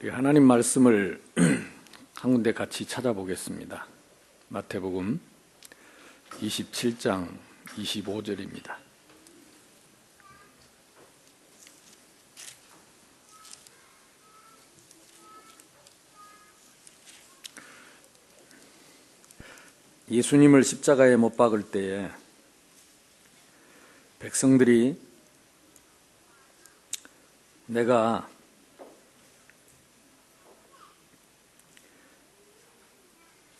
하나님 말씀을 한 군데 같이 찾아보겠습니다. 마태복음 27장 25절입니다. 예수님을 십자가에 못 박을 때에 백성들이 내가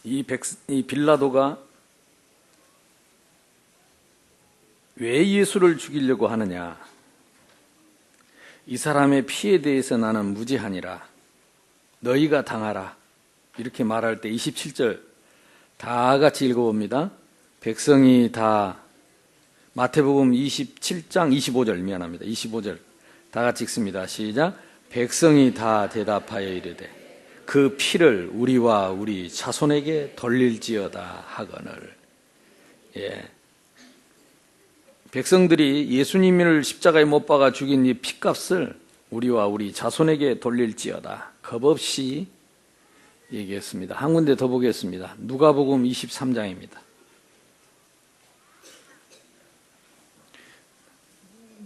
이 빌라도가 왜 예수를 죽이려고 하느냐? 이 사람의 피에 대해서 나는 무죄하니라. 너희가 당하라. 이렇게 말할 때 27절 다 같이 읽어봅니다. 백성이 다 마태복음 27장 25절 미안합니다. 25절 다 같이 읽습니다. 시작. 백성이 다 대답하여 이르되 그 피를 우리와 우리 자손에게 돌릴지어다 하거늘. 백성들이 예수님을 십자가에 못 박아 죽인 이 피값을 우리와 우리 자손에게 돌릴지어다 겁없이 얘기했습니다. 한 군데 더 보겠습니다. 누가복음 23장입니다.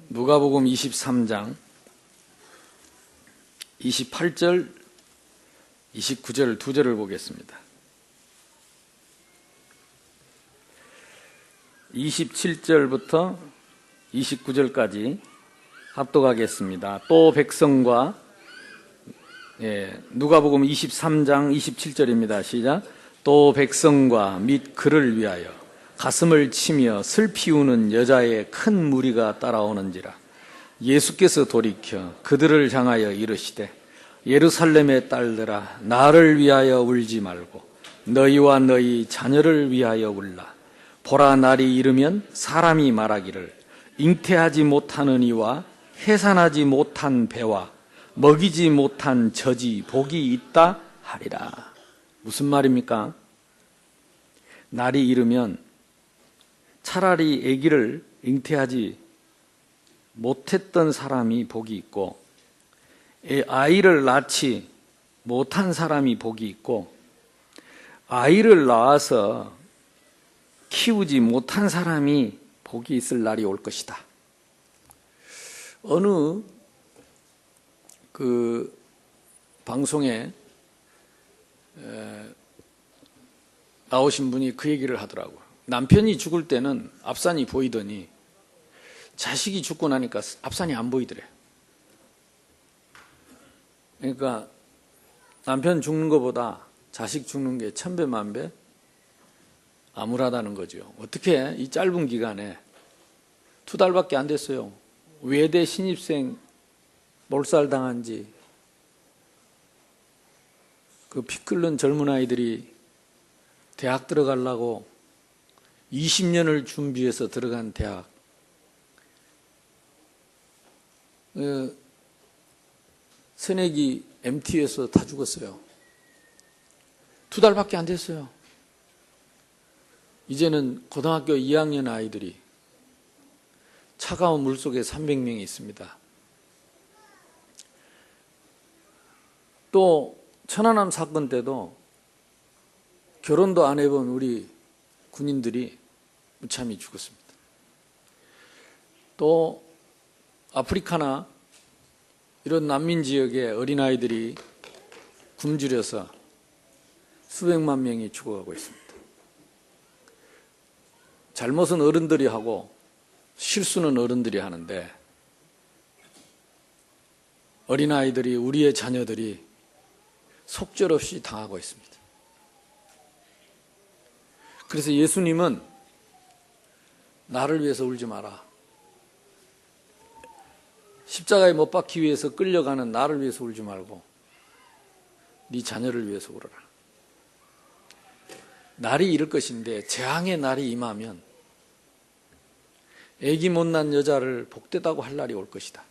누가복음 23장 28절 29절 두 절을 보겠습니다. 27절부터 29절까지 합독하겠습니다. 또 백성과 누가복음 23장 27절입니다. 시작. 또 백성과 및 그를 위하여 가슴을 치며 슬피 우는 여자의 큰 무리가 따라오는지라. 예수께서 돌이켜 그들을 향하여 이르시되 예루살렘의 딸들아 나를 위하여 울지 말고 너희와 너희 자녀를 위하여 울라. 보라 날이 이르면 사람이 말하기를 잉태하지 못하는 이와 해산하지 못한 배와 먹이지 못한 젖이 복이 있다 하리라. 무슨 말입니까? 날이 이르면 차라리 아기를 잉태하지 못했던 사람이 복이 있고 아이를 낳지 못한 사람이 복이 있고 아이를 낳아서 키우지 못한 사람이 복이 있을 날이 올 것이다. 어느 방송에 나오신 분이 그 얘기를 하더라고요. 남편이 죽을 때는 앞산이 보이더니 자식이 죽고 나니까 앞산이 안 보이더래. 그러니까 남편 죽는 것보다 자식 죽는 게 천배 만배 암울하다는 거죠. 어떻게 이 짧은 기간에 2달밖에 안 됐어요. 외대 신입생 몰살당한 지 그 피 끓는 젊은 아이들이 대학 들어가려고 20년을 준비해서 들어간 대학 새내기 MT에서 다 죽었어요. 2달밖에 안 됐어요. 이제는 고등학교 2학년 아이들이 차가운 물속에 300명이 있습니다. 또 천안함 사건 때도 결혼도 안 해본 우리 군인들이 무참히 죽었습니다. 또 아프리카나 이런 난민 지역의 어린아이들이 굶주려서 수백만 명이 죽어가고 있습니다. 잘못은 어른들이 하고 실수는 어른들이 하는데 어린아이들이 우리의 자녀들이 속절없이 당하고 있습니다. 그래서 예수님은 나를 위해서 울지 마라. 십자가에 못 박기 위해서 끌려가는 나를 위해서 울지 말고 네 자녀를 위해서 울어라. 날이 이를 것인데 재앙의 날이 임하면 애기 못난 여자를 복되다고 할 날이 올 것이다.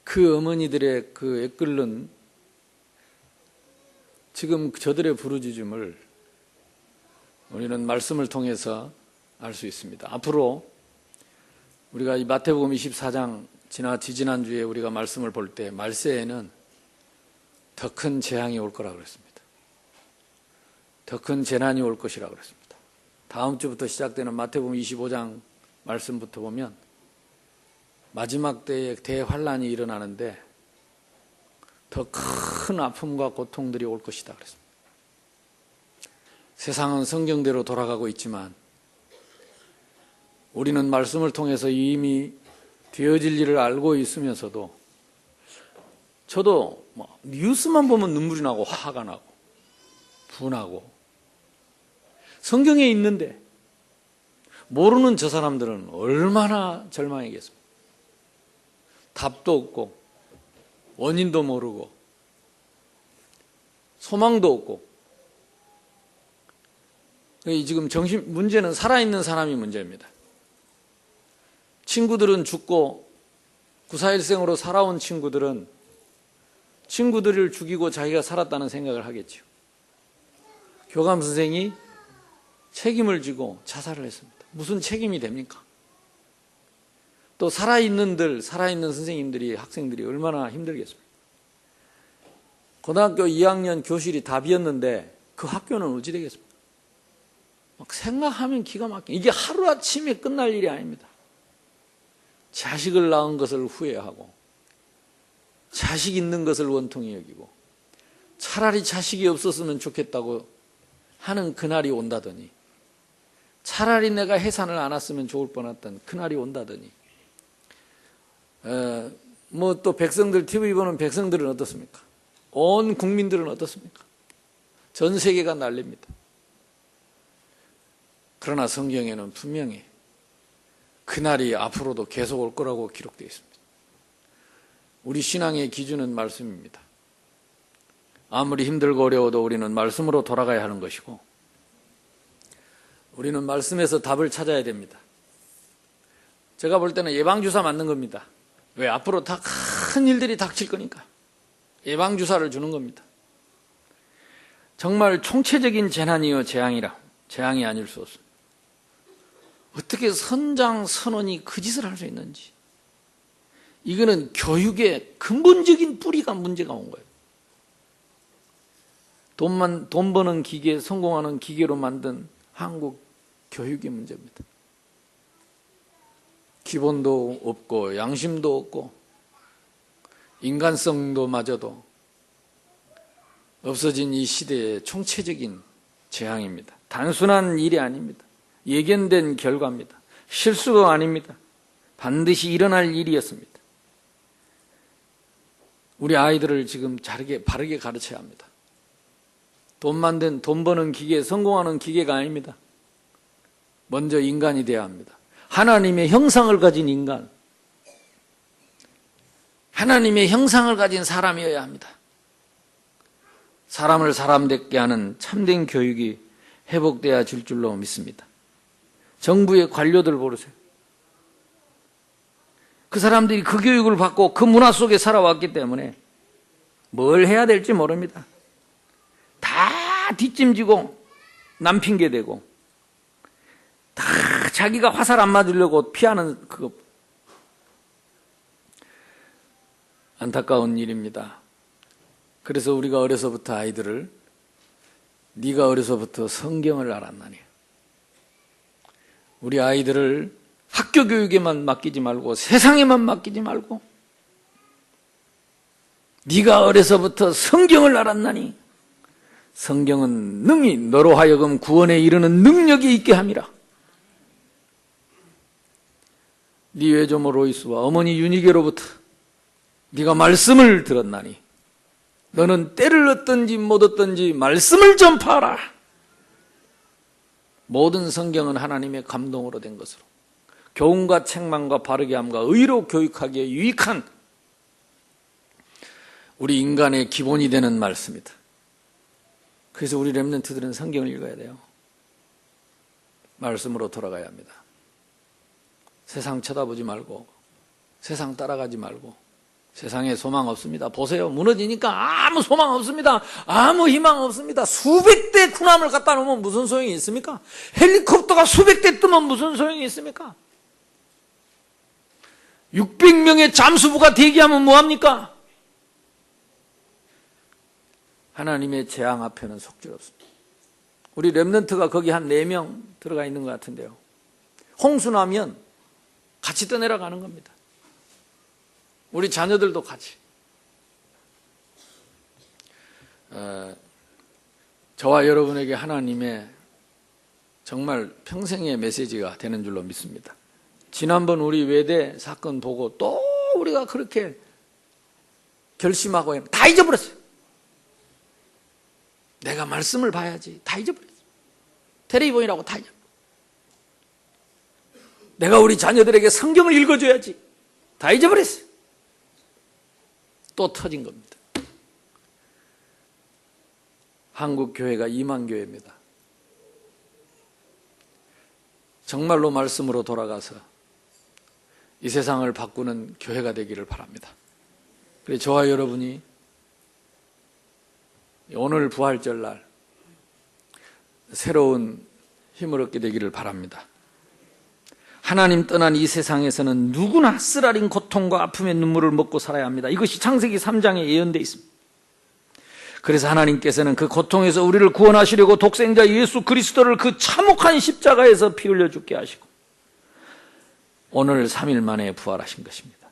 그 어머니들의 그 애끓는 지금 저들의 부르짖음을 우리는 말씀을 통해서 알 수 있습니다. 앞으로 우리가 이 마태복음 24장 지난주에 우리가 말씀을 볼 때 말세에는 더 큰 재앙이 올 거라고 그랬습니다. 더 큰 재난이 올 것이라고 그랬습니다. 다음 주부터 시작되는 마태복음 25장 말씀부터 보면 마지막 때에 대환란이 일어나는데 더 큰 아픔과 고통들이 올 것이다 그랬습니다. 세상은 성경대로 돌아가고 있지만 우리는 말씀을 통해서 이미 되어질 일을 알고 있으면서도 저도 뉴스만 보면 눈물이 나고 화가 나고 분하고 성경에 있는데 모르는 저 사람들은 얼마나 절망이겠습니까? 답도 없고 원인도 모르고 소망도 없고 지금 문제는 살아있는 사람이 문제입니다. 친구들은 죽고 9/4일생으로 살아온 친구들은 친구들을 죽이고 자기가 살았다는 생각을 하겠죠. 교감 선생이 책임을 지고 자살을 했습니다. 무슨 책임이 됩니까? 또 살아있는 선생님들이, 학생들이 얼마나 힘들겠습니까? 고등학교 2학년 교실이 다 비었는데 그 학교는 어찌 되겠습니까? 막 생각하면 기가 막히게, 이게 하루아침에 끝날 일이 아닙니다. 자식을 낳은 것을 후회하고 자식 있는 것을 원통히 여기고 차라리 자식이 없었으면 좋겠다고 하는 그날이 온다더니, 차라리 내가 해산을 안 왔으면 좋을 뻔했던 그날이 온다더니, 또 백성들, TV 보는 백성들은 어떻습니까? 온 국민들은 어떻습니까? 전 세계가 난립니다. 그러나 성경에는 분명히 그날이 앞으로도 계속 올 거라고 기록되어 있습니다. 우리 신앙의 기준은 말씀입니다. 아무리 힘들고 어려워도 우리는 말씀으로 돌아가야 하는 것이고, 우리는 말씀에서 답을 찾아야 됩니다. 제가 볼 때는 예방주사 맞는 겁니다. 왜? 앞으로 다 큰 일들이 닥칠 거니까 예방주사를 주는 겁니다. 정말 총체적인 재난이요 재앙이 아닐 수 없습니다. 어떻게 선장 선원이 그 짓을 할 수 있는지, 이거는 교육의 근본적인 뿌리가 문제가 온 거예요. 돈 버는 기계, 성공하는 기계로 만든 한국 교육의 문제입니다. 기본도 없고 양심도 없고 인간성도 마저도 없어진 이 시대의 총체적인 재앙입니다. 단순한 일이 아닙니다. 예견된 결과입니다. 실수가 아닙니다. 반드시 일어날 일이었습니다. 우리 아이들을 지금 바르게 가르쳐야 합니다. 돈 버는 기계, 성공하는 기계가 아닙니다. 먼저 인간이 되어야 합니다. 하나님의 형상을 가진 인간, 하나님의 형상을 가진 사람이어야 합니다. 사람을 사람답게 하는 참된 교육이 회복되어야 질 줄로 믿습니다. 정부의 관료들 보세요. 그 사람들이 그 교육을 받고 그 문화 속에 살아왔기 때문에 뭘 해야 될지 모릅니다. 다 뒷짐지고 남 핑계대고 다 자기가 화살 안 맞으려고 피하는 그거, 안타까운 일입니다. 그래서 우리가 어려서부터 아이들을 네가 어려서부터 성경을 알았나니, 우리 아이들을 학교 교육에만 맡기지 말고 세상에만 맡기지 말고 네가 어려서부터 성경을 알았나니 성경은 능히 너로 하여금 구원에 이르는 능력이 있게 함이라. 네 외조모 로이스와 어머니 유니게로부터 네가 말씀을 들었나니 너는 때를 얻든지 못 얻든지 말씀을 전파하라. 모든 성경은 하나님의 감동으로 된 것으로 교훈과 책망과 바르게 함과 의로 교육하기에 유익한 우리 인간의 기본이 되는 말씀이다. 그래서 우리 렘넌트들은 성경을 읽어야 돼요. 말씀으로 돌아가야 합니다. 세상 쳐다보지 말고 세상 따라가지 말고, 세상에 소망 없습니다. 보세요. 무너지니까 아무 소망 없습니다. 아무 희망 없습니다. 수백 대 군함을 갖다 놓으면 무슨 소용이 있습니까? 헬리콥터가 수백 대 뜨면 무슨 소용이 있습니까? 600명의 잠수부가 대기하면 뭐합니까? 하나님의 재앙 앞에는 속절없습니다. 우리 렘넌트가 거기 한 4명 들어가 있는 것 같은데요. 홍수 나면 같이 떠내려가는 겁니다. 우리 자녀들도 같이. 저와 여러분에게 하나님의 정말 평생의 메시지가 되는 줄로 믿습니다. 지난번 우리 외대 사건 보고 또 우리가 그렇게 결심하고 다 잊어버렸어요. 내가 말씀을 봐야지. 다 잊어버렸어요. 텔레비전이라고 다 잊어버렸어요. 내가 우리 자녀들에게 성경을 읽어줘야지. 다 잊어버렸어요. 또 터진 겁니다. 한국 교회가 2만 교회입니다. 정말로 말씀으로 돌아가서 이 세상을 바꾸는 교회가 되기를 바랍니다. 그래서 저와 여러분이 오늘 부활절 날 새로운 힘을 얻게 되기를 바랍니다. 하나님 떠난 이 세상에서는 누구나 쓰라린 고통과 아픔의 눈물을 먹고 살아야 합니다. 이것이 창세기 3장에 예언되어 있습니다. 그래서 하나님께서는 그 고통에서 우리를 구원하시려고 독생자 예수 그리스도를 그 참혹한 십자가에서 피 흘려 죽게 하시고 오늘 3일 만에 부활하신 것입니다.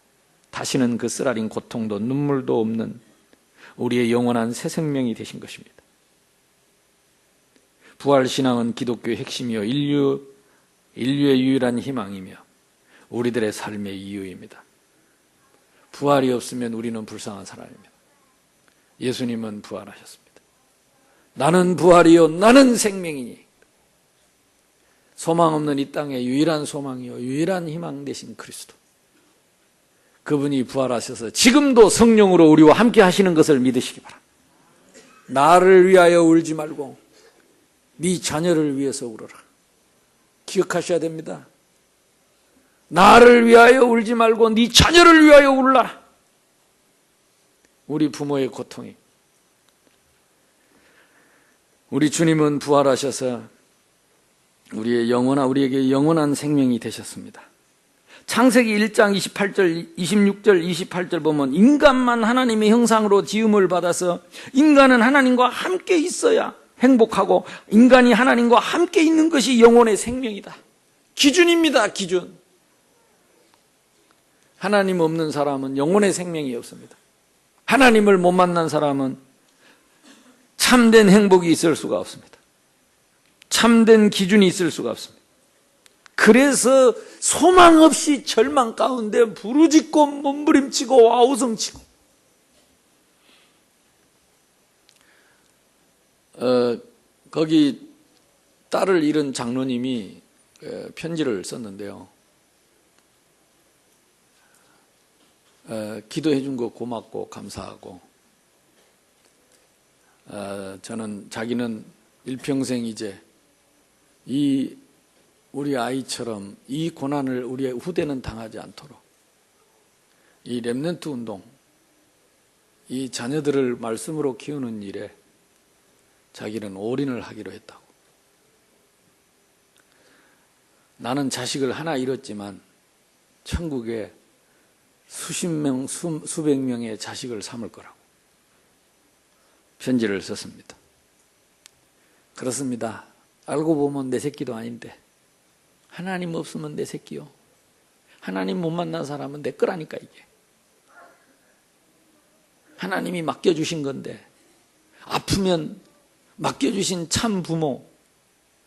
다시는 그 쓰라린 고통도 눈물도 없는 우리의 영원한 새 생명이 되신 것입니다. 부활신앙은 기독교의 핵심이요 인류의 유일한 희망이며 우리들의 삶의 이유입니다. 부활이 없으면 우리는 불쌍한 사람입니다. 예수님은 부활하셨습니다. 나는 부활이요 나는 생명이니 소망 없는 이 땅의 유일한 소망이요 유일한 희망 되신 그리스도, 그분이 부활하셔서 지금도 성령으로 우리와 함께 하시는 것을 믿으시기 바랍니다. 나를 위하여 울지 말고 네 자녀를 위해서 울어라. 기억하셔야 됩니다. 나를 위하여 울지 말고 네 자녀를 위하여 울라. 우리 부모의 고통이, 우리 주님은 부활하셔서 우리에게 영원한 생명이 되셨습니다. 창세기 1장 28절, 26절, 28절 보면 인간만 하나님의 형상으로 지음을 받아서 인간은 하나님과 함께 있어야 행복하고 인간이 하나님과 함께 있는 것이 영혼의 생명이다. 기준입니다. 기준. 하나님 없는 사람은 영혼의 생명이 없습니다. 하나님을 못 만난 사람은 참된 행복이 있을 수가 없습니다. 참된 기준이 있을 수가 없습니다. 그래서 소망 없이 절망 가운데 부르짖고 몸부림치고 아우성치고 거기 딸을 잃은 장로님이 편지를 썼는데요. 기도해 준 거 고맙고 감사하고 저는 자기는 일평생 이제 우리 아이처럼 이 고난을 우리의 후대는 당하지 않도록 이 렘넌트 운동, 이 자녀들을 말씀으로 키우는 일에 자기는 올인을 하기로 했다고. 나는 자식을 하나 잃었지만 천국에 수십 명, 수백 명의 자식을 삼을 거라고 편지를 썼습니다. 그렇습니다. 알고 보면 내 새끼도 아닌데 하나님 없으면 내 새끼요. 하나님 못 만난 사람은 내 거라니까 이게. 하나님이 맡겨주신 건데 아프면 맡겨주신 참 부모,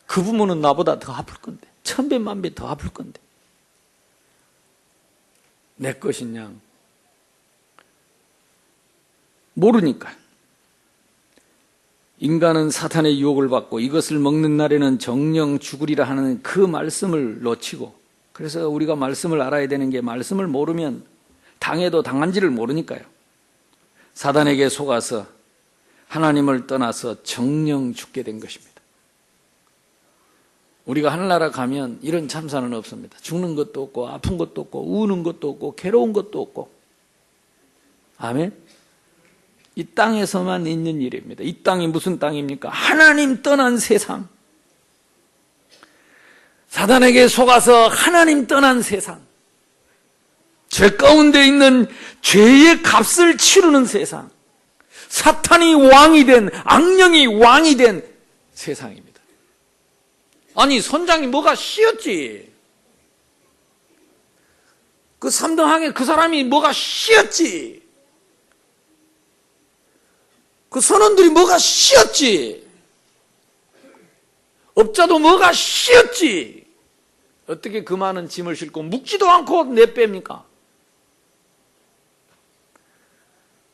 그 부모는 나보다 더 아플 건데 1000배, 1000배 더 아플 건데 내 것인 양 모르니까. 인간은 사탄의 유혹을 받고 이것을 먹는 날에는 정령 죽으리라 하는 그 말씀을 놓치고, 그래서 우리가 말씀을 알아야 되는 게 말씀을 모르면 당해도 당한지를 모르니까요. 사단에게 속아서 하나님을 떠나서 정령 죽게 된 것입니다. 우리가 하늘나라 가면 이런 참사는 없습니다. 죽는 것도 없고 아픈 것도 없고 우는 것도 없고 괴로운 것도 없고. 아멘. 이 땅에서만 있는 일입니다. 이 땅이 무슨 땅입니까? 하나님 떠난 세상. 사단에게 속아서 하나님 떠난 세상. 죄 가운데 있는 죄의 값을 치르는 세상. 사탄이 왕이 된, 악령이 왕이 된 세상입니다. 아니, 선장이 뭐가 쉬었지? 그 3등 항에 그 사람이 뭐가 쉬었지? 그 선원들이 뭐가 쉬었지? 업자도 뭐가 쉬었지? 어떻게 그 많은 짐을 싣고 묵지도 않고 내뺍니까?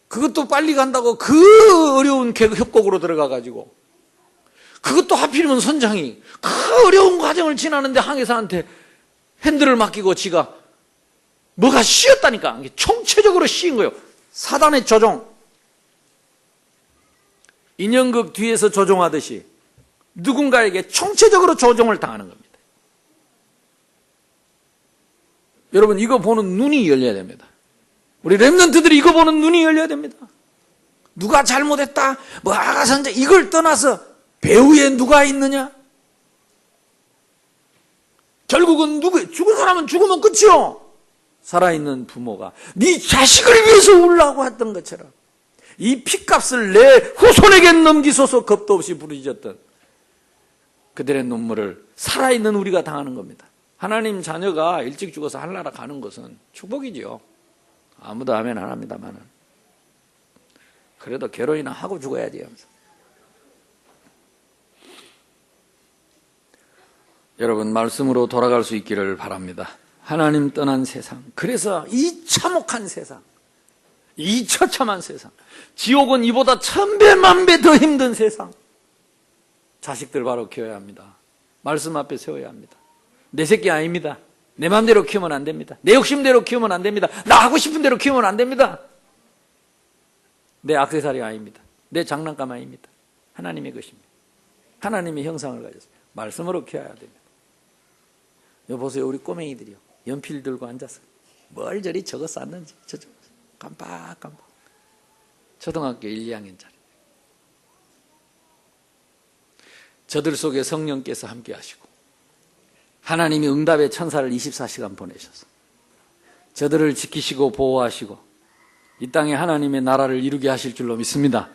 그것도 빨리 간다고 그 어려운 협곡으로 들어가가지고, 그것도 하필이면 선장이 그 어려운 과정을 지나는데 항해사한테 핸들을 맡기고 지가 뭐가 쉬었다니까. 총체적으로 쉬인 거예요. 사단의 조종. 인형극 뒤에서 조종하듯이 누군가에게 총체적으로 조종을 당하는 겁니다. 여러분, 이거 보는 눈이 열려야 됩니다. 우리 렘넌트들이 이거 보는 눈이 열려야 됩니다. 누가 잘못했다, 뭐 아가선제, 이걸 떠나서 배후에 누가 있느냐? 결국은 죽은 사람은 죽으면 끝이요. 살아있는 부모가 네 자식을 위해서 울라고 했던 것처럼 이 핏값을 내 후손에게 넘기소서 겁도 없이 부르짖었던 그들의 눈물을 살아있는 우리가 당하는 겁니다. 하나님 자녀가 일찍 죽어서 하늘나라 가는 것은 축복이지요. 아무도 아멘 안 합니다만은. 그래도 결혼이나 하고 죽어야지 하면서. 여러분, 말씀으로 돌아갈 수 있기를 바랍니다. 하나님 떠난 세상, 그래서 이 참혹한 세상, 이 처참한 세상, 지옥은 이보다 1000배 만배 더 힘든 세상, 자식들 바로 키워야 합니다. 말씀 앞에 세워야 합니다. 내 새끼 아닙니다. 내 마음대로 키우면 안 됩니다. 내 욕심대로 키우면 안 됩니다. 나 하고 싶은 대로 키우면 안 됩니다. 내 액세서리 아닙니다. 내 장난감 아닙니다. 하나님의 것입니다. 하나님의 형상을 가졌어요. 말씀으로 키워야 됩니다. 여기 보세요. 우리 꼬맹이들이요, 연필 들고 앉아서 뭘 저리 적어 쌌는지 저쪽 깜빡깜빡. 초등학교 1, 2학년짜리. 저들 속에 성령께서 함께 하시고 하나님이 응답의 천사를 24시간 보내셔서 저들을 지키시고 보호하시고 이 땅에 하나님의 나라를 이루게 하실 줄로 믿습니다.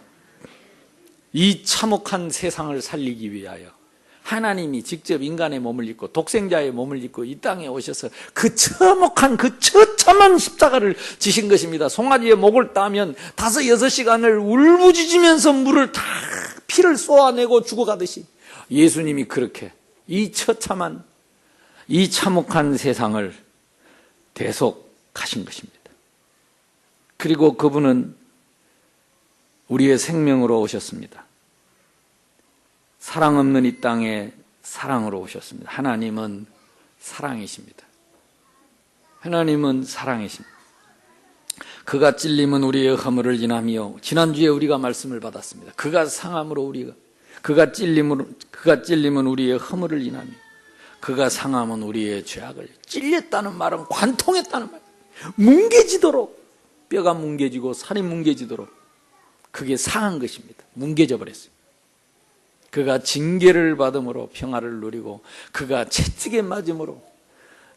이 참혹한 세상을 살리기 위하여 하나님이 직접 인간의 몸을 입고 독생자의 몸을 입고 이 땅에 오셔서 그 참혹한 그 처참한 십자가를 지신 것입니다. 송아지의 목을 따면 5-6시간을 울부짖으면서 물을 다 피를 쏘아내고 죽어가듯이 예수님이 그렇게 이 처참한 이 참혹한 세상을 대속하신 것입니다. 그리고 그분은 우리의 생명으로 오셨습니다. 사랑 없는 이 땅에 사랑으로 오셨습니다. 하나님은 사랑이십니다. 하나님은 사랑이십니다. 그가 찔림은 우리의 허물을 인하며, 지난주에 우리가 말씀을 받았습니다. 그가 상함으로 그가 찔림은 우리의 허물을 인하며 그가 상함은 우리의 죄악을. 찔렸다는 말은 관통했다는 말. 뭉개지도록, 뼈가 뭉개지고 살이 뭉개지도록 그게 상한 것입니다. 뭉개져 버렸어요. 그가 징계를 받음으로 평화를 누리고 그가 채찍에 맞음으로,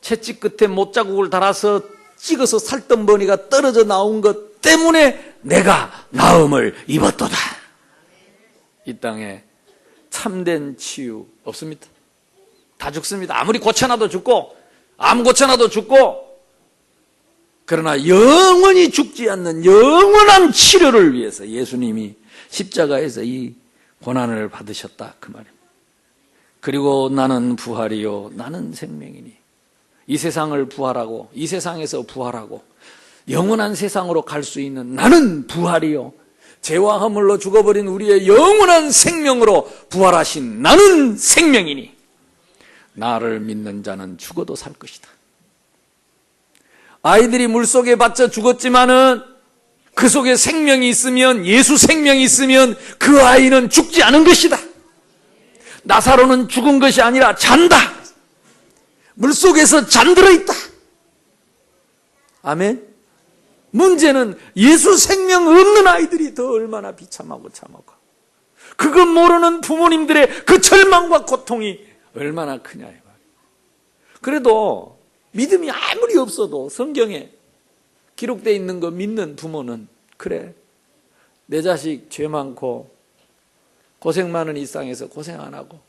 채찍 끝에 못자국을 달아서 찍어서 살덩버니가 떨어져 나온 것 때문에 내가 나음을 입었도다. 이 땅에 참된 치유 없습니다. 다 죽습니다. 아무리 고쳐놔도 죽고 암 고쳐놔도 죽고, 그러나 영원히 죽지 않는 영원한 치료를 위해서 예수님이 십자가에서 이 고난을 받으셨다, 그 말입니다. 그리고 나는 부활이요 나는 생명이니, 이 세상을 부활하고 이 세상에서 부활하고 영원한 세상으로 갈 수 있는 나는 부활이요, 죄와 허물로 죽어버린 우리의 영원한 생명으로 부활하신 나는 생명이니 나를 믿는 자는 죽어도 살 것이다. 아이들이 물속에 받쳐 죽었지만은 그 속에 생명이 있으면, 예수 생명이 있으면 그 아이는 죽지 않은 것이다. 나사로는 죽은 것이 아니라 잔다. 물속에서 잠들어 있다. 아멘. 문제는 예수 생명 없는 아이들이 더 얼마나 비참하고 참하고, 그것 모르는 부모님들의 그 절망과 고통이 얼마나 크냐 이 말이에요. 그래도 믿음이 아무리 없어도 성경에 기록되어 있는 거 믿는 부모는, 그래, 내 자식 죄 많고 고생 많은 일상에서 고생 안 하고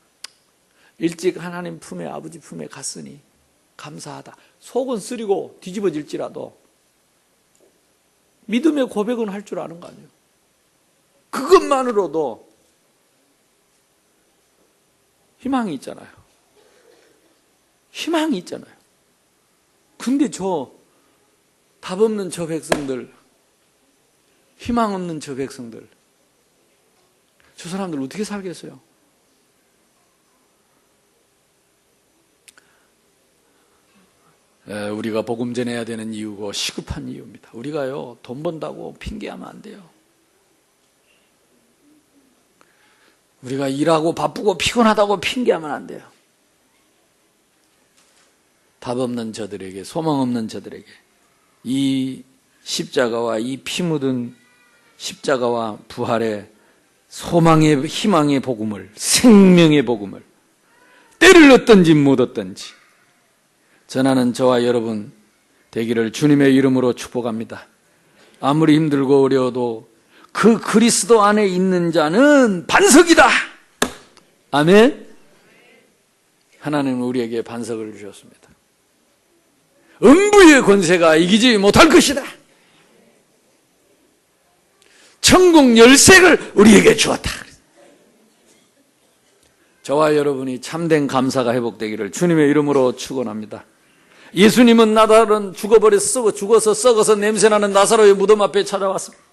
일찍 하나님 품에, 아버지 품에 갔으니 감사하다. 속은 쓰리고 뒤집어질지라도 믿음의 고백은 할 줄 아는 거 아니에요. 그것만으로도 희망이 있잖아요. 희망이 있잖아요. 근데 답 없는 저 백성들, 희망 없는 저 백성들, 저 사람들 어떻게 살겠어요? 우리가 복음 전해야 되는 이유고 시급한 이유입니다. 우리가요, 돈 번다고 핑계하면 안 돼요. 우리가 일하고 바쁘고 피곤하다고 핑계하면 안 돼요. 답 없는 저들에게, 소망 없는 저들에게 이 십자가와 이 피 묻은 십자가와 부활의 소망의, 희망의 복음을, 생명의 복음을 때를 얻든지 못 얻든지 전하는 저와 여러분 되기를 주님의 이름으로 축복합니다. 아무리 힘들고 어려워도 그 그리스도 안에 있는 자는 반석이다. 아멘. 하나님은 우리에게 반석을 주셨습니다. 음부의 권세가 이기지 못할 것이다. 천국 열쇠를 우리에게 주었다. 저와 여러분이 참된 감사가 회복되기를 주님의 이름으로 축원합니다. 예수님은 나사로는 죽어서 썩어서 냄새나는 나사로의 무덤 앞에 찾아왔습니다.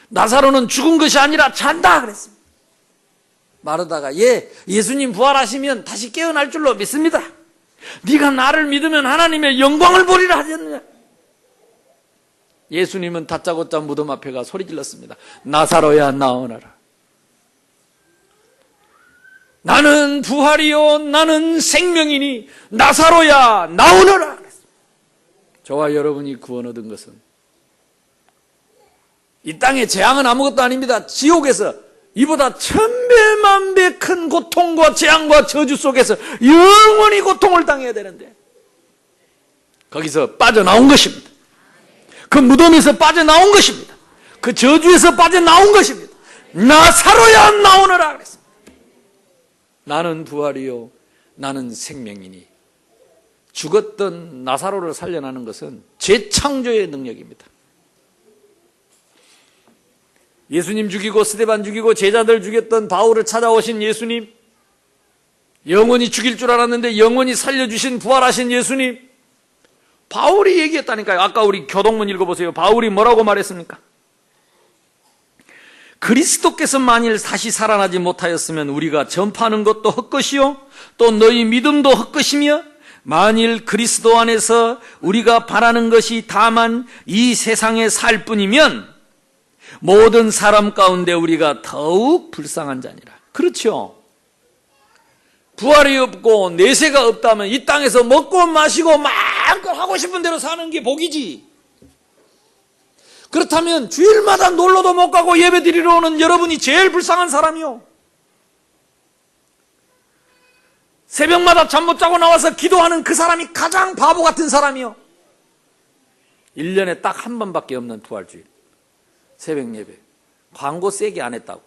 나사로는 죽은 것이 아니라 잔다 그랬습니다. 마르다가 예수님 부활하시면 다시 깨어날 줄로 믿습니다. 네가 나를 믿으면 하나님의 영광을 보리라 하셨느냐. 예수님은 다짜고짜 무덤 앞에 가 소리 질렀습니다. 나사로야 나오너라. 나는 부활이요 나는 생명이니 나사로야 나오너라. 저와 여러분이 구원 얻은 것은 이 땅의 재앙은 아무것도 아닙니다. 지옥에서 이보다 천배만배 큰 고통과 재앙과 저주 속에서 영원히 고통을 당해야 되는데 거기서 빠져나온 것입니다. 그 무덤에서 빠져나온 것입니다. 그 저주에서 빠져나온 것입니다. 나사로야 나오너라 그랬습니다. 나는 부활이요 나는 생명이니. 죽었던 나사로를 살려나는 것은 재창조의 능력입니다. 예수님 죽이고 스데반 죽이고 제자들 죽였던 바울을 찾아오신 예수님, 영원히 죽일 줄 알았는데 영원히 살려주신 부활하신 예수님, 바울이 얘기했다니까요. 아까 우리 교동문 읽어보세요. 바울이 뭐라고 말했습니까? 그리스도께서 만일 다시 살아나지 못하였으면 우리가 전파하는 것도 헛것이요 또 너희 믿음도 헛것이며 만일 그리스도 안에서 우리가 바라는 것이 다만 이 세상에 살 뿐이면 모든 사람 가운데 우리가 더욱 불쌍한 자니라. 그렇죠. 부활이 없고 내세가 없다면 이 땅에서 먹고 마시고 마음껏 하고 싶은 대로 사는 게 복이지. 그렇다면 주일마다 놀러도 못 가고 예배 드리러 오는 여러분이 제일 불쌍한 사람이요. 새벽마다 잠 못 자고 나와서 기도하는 그 사람이 가장 바보 같은 사람이요. 1년에 딱 한 번밖에 없는 부활주일 새벽 예배 광고 세게 안 했다고.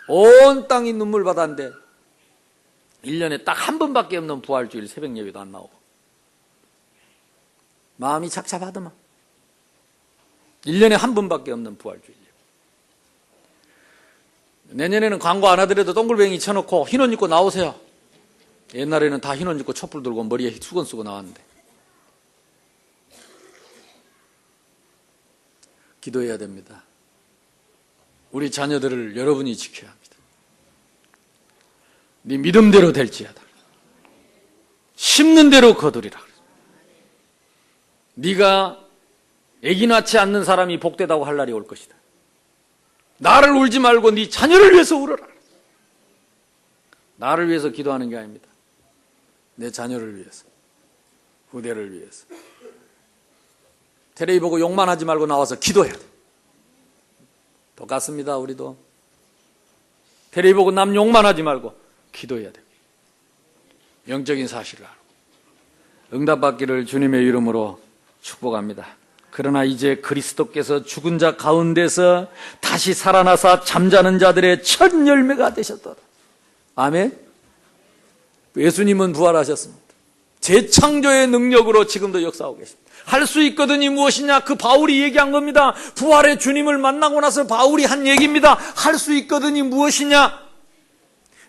온 땅이 눈물 받았는데 1년에 딱 한 번밖에 없는 부활주일 새벽 예배도 안 나오고 마음이 착잡하더만. 1년에 한 번밖에 없는 부활주일. 내년에는 광고 안 하더라도 동글뱅이 쳐놓고 흰옷 입고 나오세요. 옛날에는 다 흰옷 입고 촛불 들고 머리에 수건 쓰고 나왔는데. 기도해야 됩니다. 우리 자녀들을 여러분이 지켜야 합니다. 네 믿음대로 될지어다. 심는 대로 거두리라. 네가 애기 낳지 않는 사람이 복되다고 할 날이 올 것이다. 나를 울지 말고 네 자녀를 위해서 울어라. 나를 위해서 기도하는 게 아닙니다. 내 자녀를 위해서, 후대를 위해서. 텔레비 보고 욕만 하지 말고 나와서 기도해야 돼. 똑같습니다. 우리도 텔레비 보고 남 욕만 하지 말고 기도해야 돼. 영적인 사실을 알고 응답받기를 주님의 이름으로 축복합니다. 그러나 이제 그리스도께서 죽은 자 가운데서 다시 살아나사 잠자는 자들의 첫 열매가 되셨다. 아멘. 예수님은 부활하셨습니다. 재창조의 능력으로 지금도 역사하고 계십니다. 할 수 있거든이 무엇이냐? 그 바울이 얘기한 겁니다. 부활의 주님을 만나고 나서 바울이 한 얘기입니다. 할 수 있거든이 무엇이냐?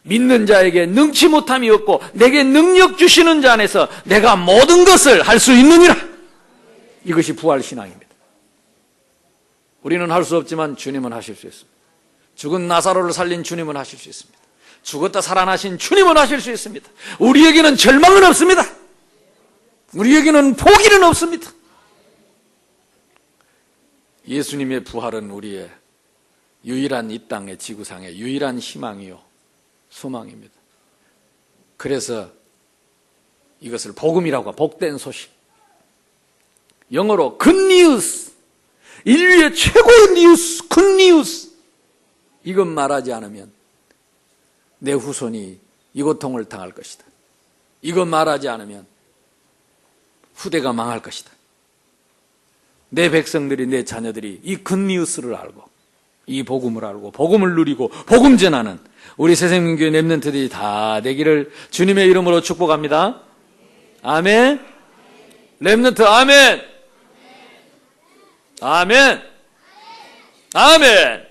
믿는 자에게 능치 못함이 없고 내게 능력 주시는 자 안에서 내가 모든 것을 할 수 있느니라. 이것이 부활신앙입니다. 우리는 할 수 없지만 주님은 하실 수 있습니다. 죽은 나사로를 살린 주님은 하실 수 있습니다. 죽었다 살아나신 주님은 하실 수 있습니다. 우리에게는 절망은 없습니다. 우리에게는 포기는 없습니다. 예수님의 부활은 우리의 유일한 이 땅의 지구상의 유일한 희망이요 소망입니다. 그래서 이것을 복음이라고 복된 소식, 영어로 good news, 인류의 최고의 뉴스, good news, 이것 말하지 않으면 내 후손이 이 고통을 당할 것이다. 이것 말하지 않으면 후대가 망할 것이다. 내 백성들이, 내 자녀들이 이 굿뉴스를 알고 이 복음을 알고 복음을 누리고 복음 전하는 우리 새생명교회 렘넌트들이 다 되기를 주님의 이름으로 축복합니다. 아멘. 렘넌트 아멘. 아멘. 아멘.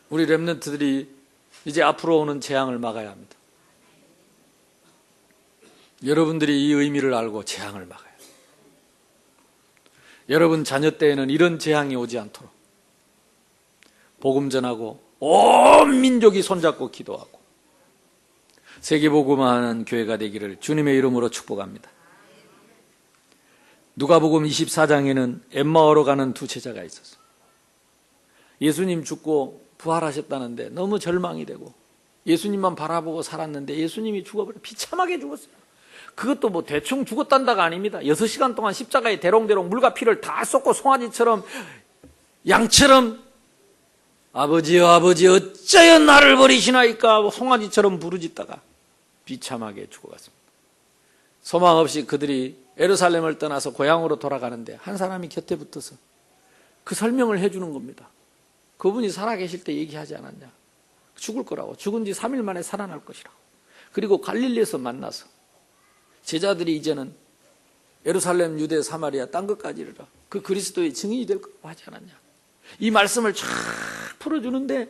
우리 렘넌트들이 이제 앞으로 오는 재앙을 막아야 합니다. 여러분들이 이 의미를 알고 재앙을 막아요. 여러분 자녀 때에는 이런 재앙이 오지 않도록 복음 전하고 온 민족이 손잡고 기도하고 세계복음화하는 교회가 되기를 주님의 이름으로 축복합니다. 누가복음 24장에는 엠마오로 가는 두 제자가 있었어요. 예수님 죽고 부활하셨다는데 너무 절망이 되고 예수님만 바라보고 살았는데 예수님이 죽어버려 비참하게 죽었어요. 그것도 뭐 대충 죽었단다가 아닙니다. 6시간 동안 십자가에 대롱대롱 물과 피를 다 쏟고 송아지처럼 양처럼 아버지여 아버지 어쩌여 나를 버리시나이까 송아지처럼 부르짖다가 비참하게 죽어갔습니다. 소망 없이 그들이 예루살렘을 떠나서 고향으로 돌아가는데 한 사람이 곁에 붙어서 그 설명을 해주는 겁니다. 그분이 살아계실 때 얘기하지 않았냐? 죽을 거라고. 죽은 지 3일 만에 살아날 것이라고. 그리고 갈릴리에서 만나서 제자들이 이제는 예루살렘, 유대, 사마리아 딴 것까지 이르러 그 그리스도의 증인이 될 거라고 하지 않았냐? 이 말씀을 쫙 풀어주는데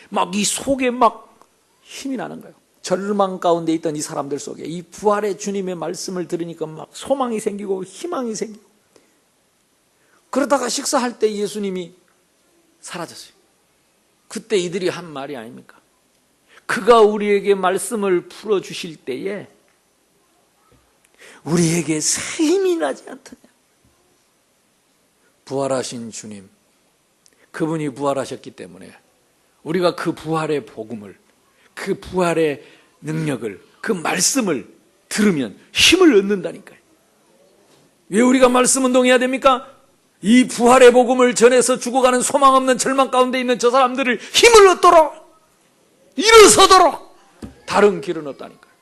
막 이 속에 막 힘이 나는 거예요. 절망 가운데 있던 이 사람들 속에 이 부활의 주님의 말씀을 들으니까 막 소망이 생기고 희망이 생기고 그러다가 식사할 때 예수님이 사라졌어요. 그때 이들이 한 말이 아닙니까? 그가 우리에게 말씀을 풀어주실 때에 우리에게 새 힘이 나지 않더냐. 부활하신 주님, 그분이 부활하셨기 때문에 우리가 그 부활의 복음을, 그 부활의 능력을, 그 말씀을 들으면 힘을 얻는다니까요. 왜 우리가 말씀 운동해야 됩니까? 이 부활의 복음을 전해서 죽어가는 소망 없는 절망 가운데 있는 저 사람들을 힘을 얻도록, 일어서도록 다른 길은 없다니까요.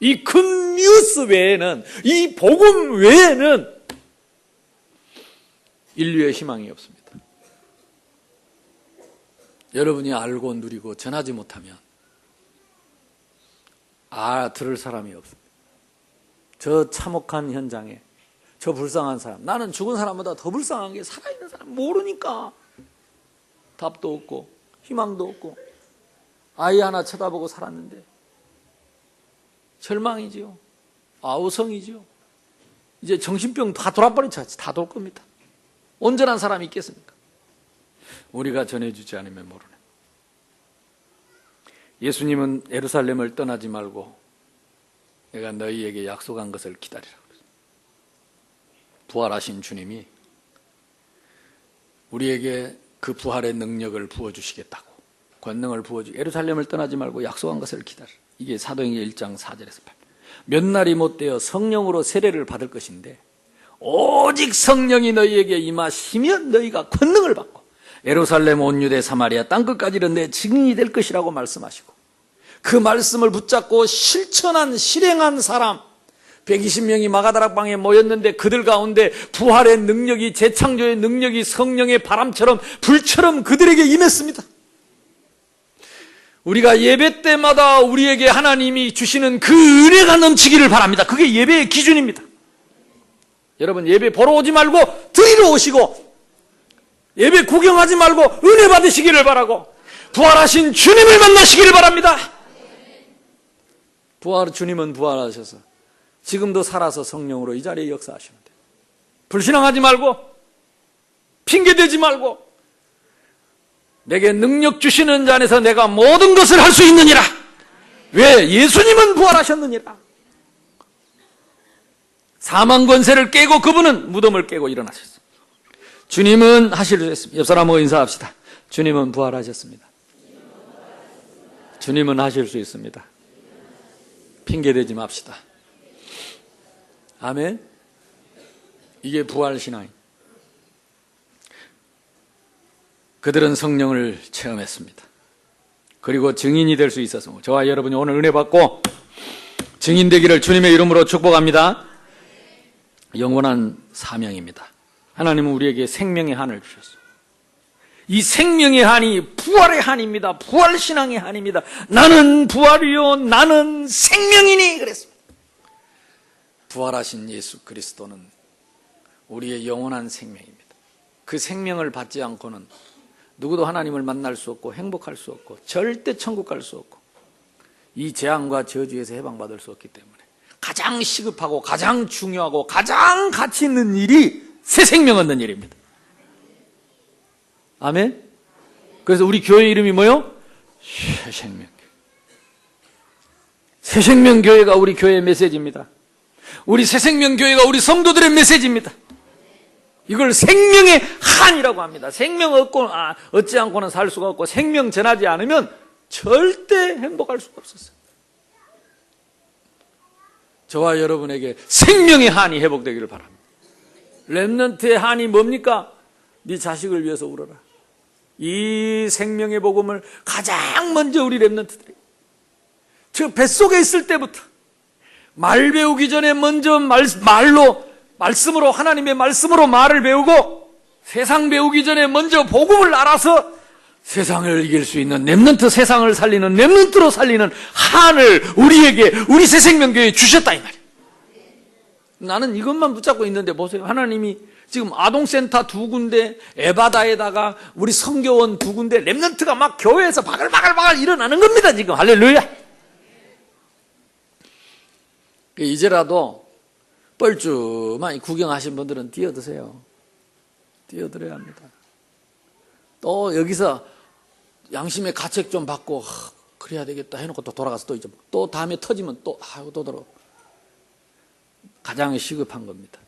이 굿뉴스 외에는, 이 복음 외에는 인류의 희망이 없습니다. 여러분이 알고 누리고 전하지 못하면 들을 사람이 없습니다. 저 참혹한 현장에 저 불쌍한 사람, 나는 죽은 사람보다 더 불쌍한 게 살아있는 사람 모르니까 답도 없고 희망도 없고 아이 하나 쳐다보고 살았는데 절망이지요. 아우성이지요. 이제 정신병 다 돌아버리죠. 다 돌 겁니다. 온전한 사람이 있겠습니까? 우리가 전해주지 않으면 모르네. 예수님은 예루살렘을 떠나지 말고 내가 너희에게 약속한 것을 기다리라. 부활하신 주님이 우리에게 그 부활의 능력을 부어주시겠다고, 권능을 예루살렘을 떠나지 말고 약속한 것을 기다리라. 이게 사도행전 1장 4절에서 8. 몇 날이 못되어 성령으로 세례를 받을 것인데 오직 성령이 너희에게 임하시면 너희가 권능을 받고 예루살렘 온 유대 사마리아 땅끝까지는 내 증인이 될 것이라고 말씀하시고 그 말씀을 붙잡고 실천한 실행한 사람, 120명이 마가다락방에 모였는데 그들 가운데 부활의 능력이, 재창조의 능력이 성령의 바람처럼 불처럼 그들에게 임했습니다. 우리가 예배 때마다 우리에게 하나님이 주시는 그 은혜가 넘치기를 바랍니다. 그게 예배의 기준입니다. 여러분, 예배 보러 오지 말고 드리러 오시고, 예배 구경하지 말고 은혜 받으시기를 바라고, 부활하신 주님을 만나시기를 바랍니다. 주님은 부활하셔서 지금도 살아서 성령으로 이 자리에 역사하시는데, 불신앙하지 말고 핑계대지 말고, 내게 능력 주시는 자 안에서 내가 모든 것을 할 수 있느니라. 왜? 예수님은 부활하셨느니라. 사망 권세를 깨고 그분은 무덤을 깨고 일어나셨습니다. 주님은 하실 수 있습니다. 옆 사람하고 인사합시다. 주님은 부활하셨습니다. 주님은 하실 수 있습니다. 핑계대지 맙시다. 아멘. 이게 부활신앙입니다. 그들은 성령을 체험했습니다. 그리고 증인이 될 수 있어서 저와 여러분이 오늘 은혜 받고 증인 되기를 주님의 이름으로 축복합니다. 영원한 사명입니다. 하나님은 우리에게 생명의 한을 주셨어요. 이 생명의 한이 부활의 한입니다. 부활신앙의 한입니다. 나는 부활이요 나는 생명이니 그랬습니다. 부활하신 예수 그리스도는 우리의 영원한 생명입니다. 그 생명을 받지 않고는 누구도 하나님을 만날 수 없고 행복할 수 없고 절대 천국 갈 수 없고 이 재앙과 저주에서 해방받을 수 없기 때문에 가장 시급하고 가장 중요하고 가장 가치 있는 일이 새 생명 얻는 일입니다. 아멘. 그래서 우리 교회 이름이 뭐요? 새생명교회. 새생명교회가 우리 교회의 메시지입니다. 우리 새생명교회가 우리 성도들의 메시지입니다. 이걸 생명의 한이라고 합니다. 생명 얻지 않고는 살 수가 없고 생명 전하지 않으면 절대 행복할 수가 없었어요. 저와 여러분에게 생명의 한이 회복되기를 바랍니다. 렘넌트의 한이 뭡니까? 네 자식을 위해서 울어라. 이 생명의 복음을 가장 먼저 우리 렘넌트들이 저 뱃속에 있을 때부터 말 배우기 전에 먼저 말씀으로 하나님의 말씀으로 말을 배우고 세상 배우기 전에 먼저 복음을 알아서 세상을 이길 수 있는 렘넌트, 세상을 살리는 렘넌트로 살리는 한을 우리에게 우리 새생명교회에 주셨다 이 말이에요. 나는 이것만 붙잡고 있는데 보세요. 하나님이 지금 아동센터 2군데, 에바다에다가 우리 성교원 2군데 렘넌트가 막 교회에서 바글바글 일어나는 겁니다. 지금 할렐루야. 이제라도 뻘쭘한 구경하신 분들은 뛰어드세요. 뛰어들어야 합니다. 또 여기서 양심의 가책 좀 받고 그래야 되겠다 해놓고 또 돌아가서 또 다음에 터지면 또 돌아. 가장 시급한 겁니다.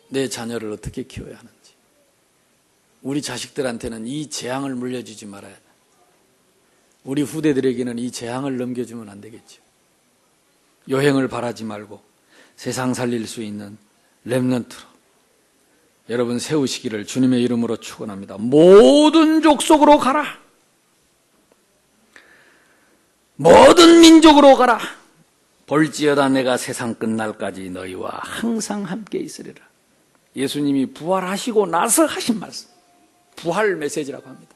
내 자녀를 어떻게 키워야 하는지. 우리 자식들한테는 이 재앙을 물려주지 말아야 돼. 우리 후대들에게는 이 재앙을 넘겨주면 안 되겠죠. 여행을 바라지 말고 세상 살릴 수 있는 렘넌트로 여러분 세우시기를 주님의 이름으로 축원합니다. 모든 족속으로 가라. 모든 민족으로 가라. 볼지어다 내가 세상 끝날까지 너희와 항상 함께 있으리라. 예수님이 부활하시고 나서 하신 말씀, 부활 메시지라고 합니다.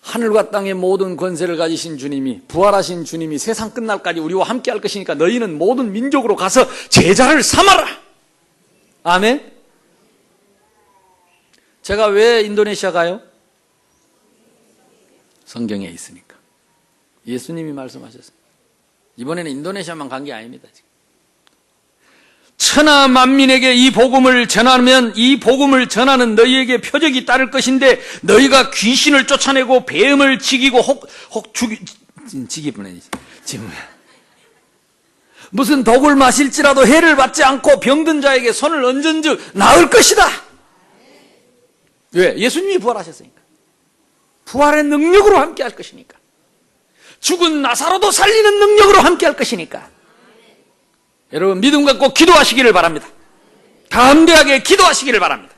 하늘과 땅의 모든 권세를 가지신 주님이, 부활하신 주님이 세상 끝날까지 우리와 함께 할 것이니까 너희는 모든 민족으로 가서 제자를 삼아라. 아멘. 제가 왜 인도네시아 가요? 성경에 있으니까. 예수님이 말씀하셨습니다. 이번에는 인도네시아만 간 게 아닙니다. 지금. 천하 만민에게 이 복음을 전하면 이 복음을 전하는 너희에게 표적이 따를 것인데 너희가 귀신을 쫓아내고 뱀을 죽이고 무슨 독을 마실지라도 해를 받지 않고 병든 자에게 손을 얹은즉 나을 것이다. 왜? 예수님이 부활하셨으니까. 부활의 능력으로 함께 할 것이니까. 죽은 나사로도 살리는 능력으로 함께 할 것이니까. 여러분 믿음 갖고 기도하시기를 바랍니다. 담대하게 기도하시기를 바랍니다.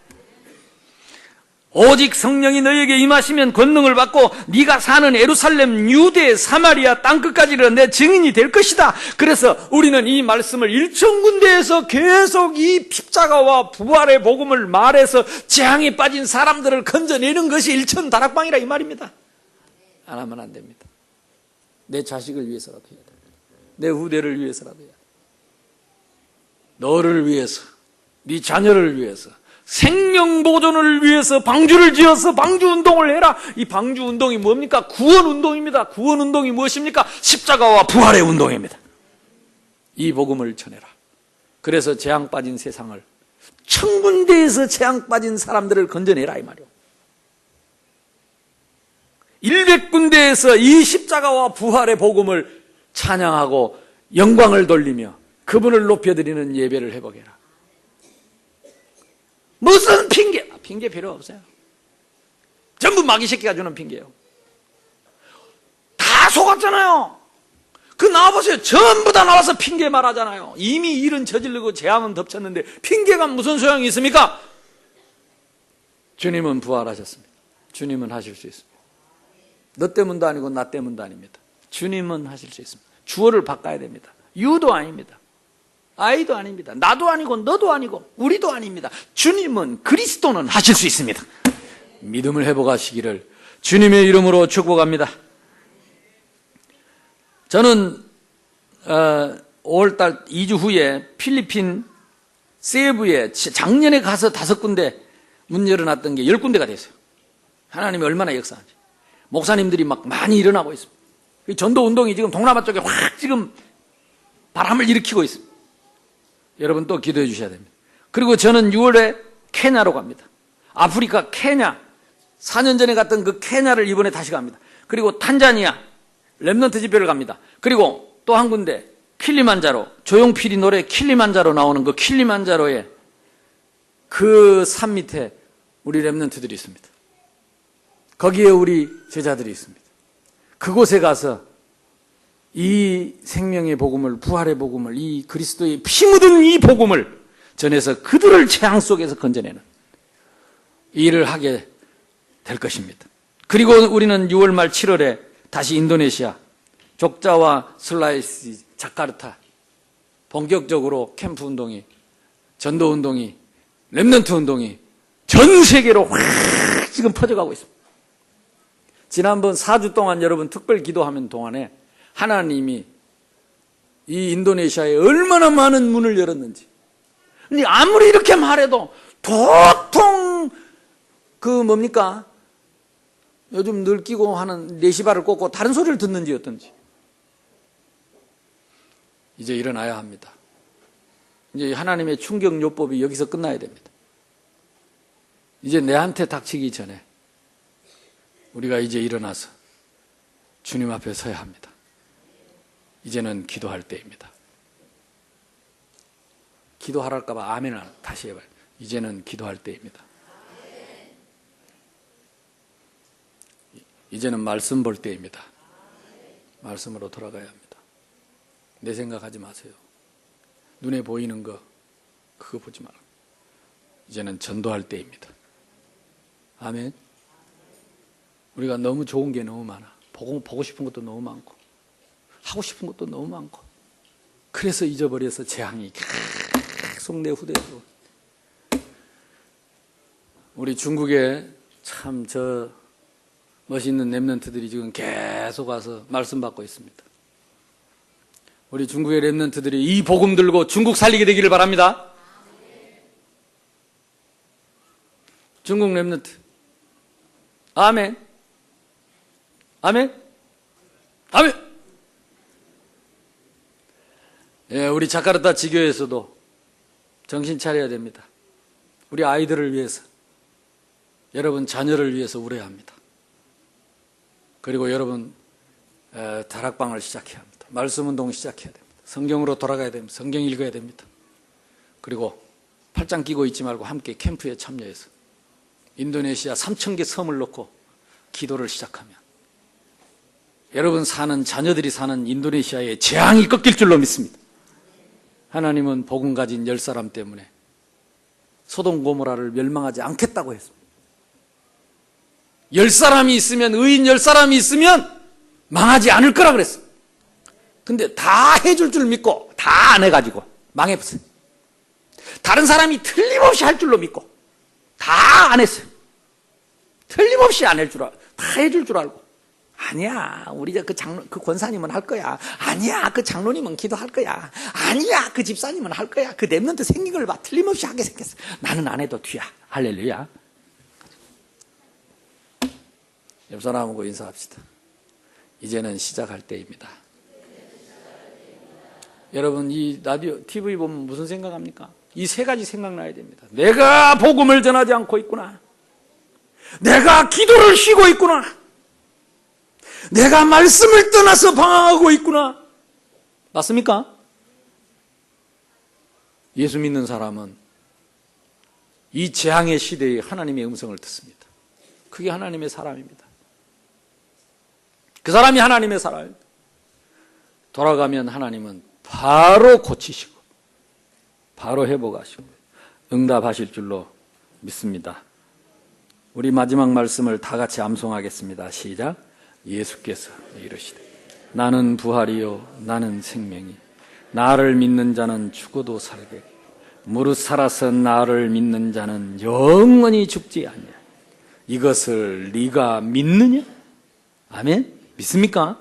오직 성령이 너에게 임하시면 권능을 받고 네가 사는 예루살렘, 유대, 사마리아 땅끝까지는 내 증인이 될 것이다. 그래서 우리는 이 말씀을 일천군데에서 계속 이 십자가와 부활의 복음을 말해서 재앙에 빠진 사람들을 건져내는 것이 일천다락방이라 이 말입니다. 안 하면 안 됩니다. 내 자식을 위해서라도 해야 됩니다. 내 후대를 위해서라도 해야 됩니다. 너를 위해서, 네 자녀를 위해서, 생명 보존을 위해서 방주를 지어서 방주운동을 해라. 이 방주운동이 뭡니까? 구원운동입니다. 구원운동이 무엇입니까? 십자가와 부활의 운동입니다. 이 복음을 전해라. 그래서 재앙 빠진 세상을, 천군데에서 재앙 빠진 사람들을 건져내라 이 말이요. 100군데에서 이 십자가와 부활의 복음을 찬양하고 영광을 돌리며 그분을 높여드리는 예배를 회복해라. 무슨 핑계? 핑계 필요 없어요. 전부 마귀 새끼가 주는 핑계예요. 다 속았잖아요. 그 나와보세요. 전부 다 나와서 핑계 말하잖아요. 이미 일은 저지르고 재앙은 덮쳤는데 핑계가 무슨 소용이 있습니까? 주님은 부활하셨습니다. 주님은 하실 수 있습니다. 너 때문도 아니고 나 때문도 아닙니다. 주님은 하실 수 있습니다. 주어를 바꿔야 됩니다. 유도 아닙니다. 아이도 아닙니다. 나도 아니고 너도 아니고 우리도 아닙니다. 주님은, 그리스도는 하실 수 있습니다. 믿음을 회복하시기를 주님의 이름으로 축복합니다. 저는 5월달 2주 후에 필리핀 세부에 작년에 가서 5군데 문 열어놨던 게 10군데가 됐어요. 하나님이 얼마나 역사하는지. 목사님들이 막 많이 일어나고 있습니다. 전도운동이 지금 동남아 쪽에 확 지금 바람을 일으키고 있습니다. 여러분 또 기도해 주셔야 됩니다. 그리고 저는 6월에 케냐로 갑니다. 아프리카 케냐, 4년 전에 갔던 그 케냐를 이번에 다시 갑니다. 그리고 탄자니아 렘넌트 집회를 갑니다. 그리고 또 한 군데 킬리만자로, 조용필이 노래 킬리만자로 나오는 그 킬리만자로에 그 산 밑에 우리 렘넌트들이 있습니다. 거기에 우리 제자들이 있습니다. 그곳에 가서 이 생명의 복음을, 부활의 복음을, 이 그리스도의 피 묻은 이 복음을 전해서 그들을 재앙 속에서 건져내는 일을 하게 될 것입니다. 그리고 우리는 6월 말 7월에 다시 인도네시아 족자와 슬라이시 자카르타 본격적으로 캠프 운동이, 전도 운동이, 렘넌트 운동이 전 세계로 확 지금 퍼져가고 있습니다. 지난번 4주 동안 여러분 특별 기도하는 동안에 하나님이 이 인도네시아에 얼마나 많은 문을 열었는지. 근데 아무리 이렇게 말해도 도통 그 뭡니까? 요즘 늙기고 하는 내시바를 꽂고 다른 소리를 듣는지 어떤지. 이제 일어나야 합니다. 이제 하나님의 충격요법이 여기서 끝나야 됩니다. 이제 내한테 닥치기 전에 우리가 이제 일어나서 주님 앞에 서야 합니다. 이제는 기도할 때입니다. 기도하랄까 봐 아멘을 다시 해봐요. 이제는 기도할 때입니다. 이제는 말씀 볼 때입니다. 말씀으로 돌아가야 합니다. 내 생각하지 마세요. 눈에 보이는 거 그거 보지 말고 이제는 전도할 때입니다. 아멘. 우리가 너무 좋은 게 너무 많아. 보고 싶은 것도 너무 많고 하고 싶은 것도 너무 많고 그래서 잊어버려서 재앙이 계속 내 후대로. 우리 중국에 참 저 멋있는 렘넌트들이 지금 계속 와서 말씀 받고 있습니다. 우리 중국의 렘넌트들이 이 복음 들고 중국 살리게 되기를 바랍니다. 중국 렘넌트. 아멘. 아멘. 아멘. 예, 우리 자카르타 지교에서도 정신 차려야 됩니다. 우리 아이들을 위해서, 여러분 자녀를 위해서 울어야 합니다. 그리고 여러분 다락방을 시작해야 합니다. 말씀 운동 시작해야 됩니다. 성경으로 돌아가야 됩니다. 성경 읽어야 됩니다. 그리고 팔짱 끼고 있지 말고 함께 캠프에 참여해서 인도네시아 3,000개 섬을 놓고 기도를 시작하면 여러분 사는, 자녀들이 사는 인도네시아의 재앙이 꺾일 줄로 믿습니다. 하나님은 복음 가진 10사람 때문에 소돔 고모라를 멸망하지 않겠다고 했습니다. 10사람이 있으면, 의인 10사람이 있으면 망하지 않을 거라 그랬어. 근데 다 해줄 줄 믿고 다 안 해가지고 망해버렸어요. 다른 사람이 틀림없이 할 줄로 믿고 다 안 했어요. 틀림없이 안 할 줄 알고, 다 해줄 줄 알고. 아니야, 우리 그 권사님은 할 거야. 아니야, 그 장로님은 기도할 거야. 아니야, 그 집사님은 할 거야. 그 랩런트 생긴 걸 봐. 틀림없이 하게 생겼어. 나는 안 해도 뒤야. 할렐루야. 옆 사람하고 인사합시다. 이제는 시작할 때입니다. 여러분, 이 라디오, TV 보면 무슨 생각합니까? 이 세 가지 생각나야 됩니다. 내가 복음을 전하지 않고 있구나. 내가 기도를 쉬고 있구나. 내가 말씀을 떠나서 방황하고 있구나. 맞습니까? 예수 믿는 사람은 이 재앙의 시대에 하나님의 음성을 듣습니다. 그게 하나님의 사람입니다. 그 사람이 하나님의 사람입니다. 돌아가면 하나님은 바로 고치시고 바로 회복하시고 응답하실 줄로 믿습니다. 우리 마지막 말씀을 다 같이 암송하겠습니다. 시작. 예수께서 이르시되 나는 부활이요 나는 생명이 나를 믿는 자는 죽어도 살게 무릇 살아서 나를 믿는 자는 영원히 죽지 않냐. 이것을 네가 믿느냐? 아멘? 믿습니까?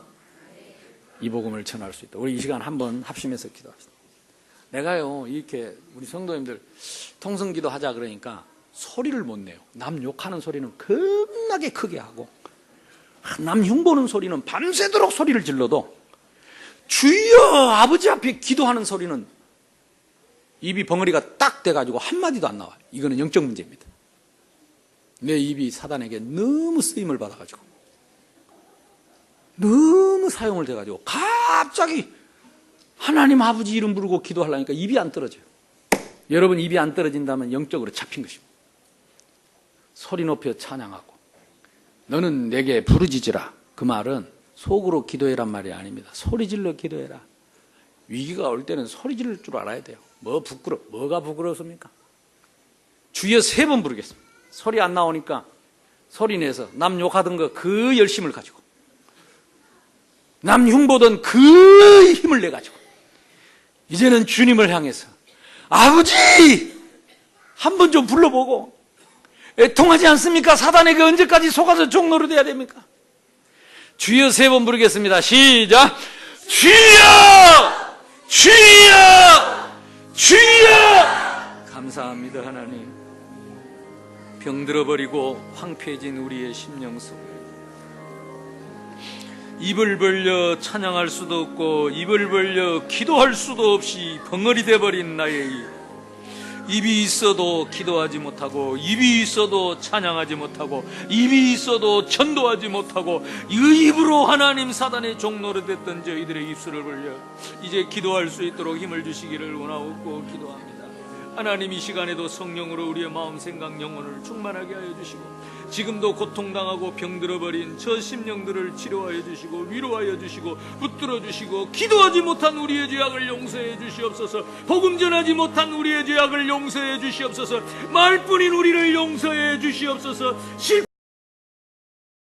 이 복음을 전할 수 있다. 우리 이 시간 한번 합심해서 기도합시다. 내가요 이렇게 우리 성도님들 통성기도 하자 그러니까 소리를 못 내요. 남 욕하는 소리는 겁나게 크게 하고 남 흉보는 소리는 밤새도록 소리를 질러도 주여 아버지 앞에 기도하는 소리는 입이 벙어리가 딱 돼가지고 한마디도 안 나와요. 이거는 영적 문제입니다. 내 입이 사단에게 너무 쓰임을 받아가지고 너무 사용을 돼가지고 갑자기 하나님 아버지 이름 부르고 기도하려니까 입이 안 떨어져요. 여러분 입이 안 떨어진다면 영적으로 잡힌 것입니다. 소리 높여 찬양하고 너는 내게 부르짖으라. 그 말은 속으로 기도해란 말이 아닙니다. 소리 질러 기도해라. 위기가 올 때는 소리 지를 줄 알아야 돼요. 뭐가 부끄러웠습니까? 주여 3번 부르겠습니다. 소리 안 나오니까 소리 내서 남 욕하던 거 그 열심을 가지고 남 흉보던 그 힘을 내가지고 이제는 주님을 향해서 아버지 한 번 좀 불러보고 애통하지 않습니까? 사단에게 언제까지 속아서 종노릇 해야 됩니까? 주여 3번 부르겠습니다. 시작. 주여 주여 주여. 감사합니다. 하나님 병들어버리고 황폐해진 우리의 심령 속에 입을 벌려 찬양할 수도 없고 입을 벌려 기도할 수도 없이 벙어리 돼버린 나의 입이 있어도 기도하지 못하고 입이 있어도 찬양하지 못하고 입이 있어도 전도하지 못하고 이 입으로 하나님 사단의 종노릇했던 저희들의 입술을 벌려 이제 기도할 수 있도록 힘을 주시기를 원하옵고 기도합니다. 하나님 이 시간에도 성령으로 우리의 마음 생각 영혼을 충만하게 하여 주시고 지금도 고통당하고 병들어버린 저 심령들을 치료하여 주시고 위로하여 주시고 붙들어 주시고 기도하지 못한 우리의 죄악을 용서해 주시옵소서. 복음 전하지 못한 우리의 죄악을 용서해 주시옵소서. 말뿐인 우리를 용서해 주시옵소서.